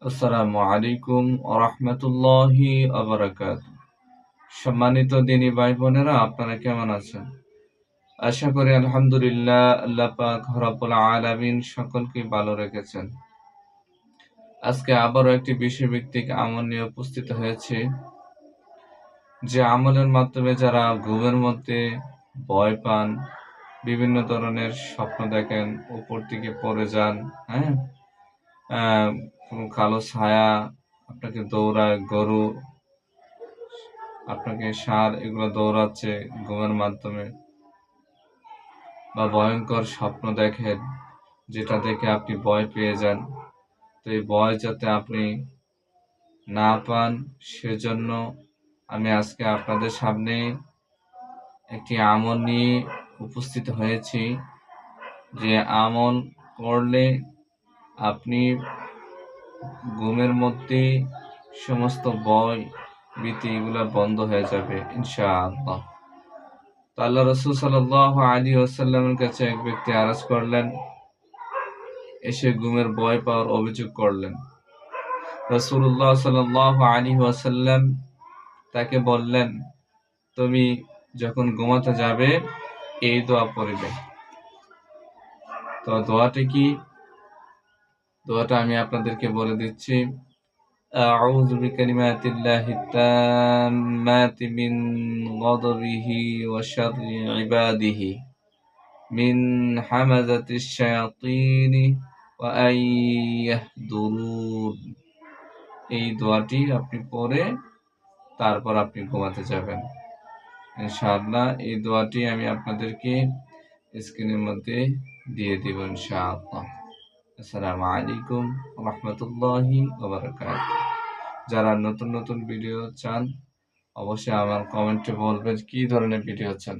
আসসালামু আলাইকুম ওয়া রাহমাতুল্লাহি ওয়া বারাকাতুহু। সম্মানিত দিনী ভাই বোনেরা, আপনারা কেমন আছেন? আশা করি আলহামদুলিল্লাহ, আল্লাহ পাক রব্বুল আলামিন সকলকে ভালো রেখেছেন। আজকে আবারও একটি বিষয়ভিত্তিক আমল নিয়ে উপস্থিত হয়েছি, যে আমলের মাধ্যমে যারা ঘুমের মধ্যে ভয় পান, বিভিন্ন ধরনের স্বপ্ন দেখেন, উপর থেকে পড়ে যান, হ্যাঁ, কোনো কালো ছায়া আপনাকে দৌড়ায়, গরু আপনাকে, ষাঁড় এগুলো দৌড়াচ্ছে ঘুমের মাধ্যমে, বা ভয়ঙ্কর স্বপ্ন দেখেন যেটা দেখে আপনি ভয় পেয়ে যান। তো এই ভয় যাতে আপনি না পান, সেজন্য আমি আজকে আপনাদের সামনে একটি আমল নিয়ে উপস্থিত হয়েছি, যে আমল করলে আপনি ঘুমের মধ্যে সমস্ত ভয় ভীতি এগুলা বন্ধ হয়ে যাবে ইনশাআল্লাহ। তো আল্লাহ রাসূল সাল্লাল্লাহু আলাইহি ওয়াসাল্লামের কাছে এক ব্যক্তি আরজ করলেন, এসে ঘুমের ভয় পাওয়ার অভিযোগ করলেন। রাসূলুল্লাহ সাল্লাল্লাহু আলাইহি ওয়াসাল্লাম তাকে বললেন, তুমি যখন ঘুমাতে যাবে এই দোয়া পড়বে। তো দোয়াটা কি? দোয়াটা আমি আপনাদেরকে বলে দিচ্ছি। আউযু বিকালিমাতিল্লাহি তাম্মাতি মিন গাদাবিহি ওয়া শাররি ইবাদিহি মিন হামাযাতিশ শায়াতিনি ওয়া আন ইয়াহদুরুন। এই দোয়াটি আপনি পড়ে তারপর আপনি ঘুমাতে যাবেন ইনশাআল্লাহ। এই দোয়াটি আমি আপনাদেরকে স্ক্রিনের মধ্যে দিয়ে দিব ইনশাআল্লাহ। আসসালামু আলাইকুম ওয়া রাহমাতুল্লাহি ওয়া বারাকাতুহু। যারা নতুন নতুন ভিডিও চান, অবশ্যই আমার কমেন্টে বলবেন কি ধরনের ভিডিও চান।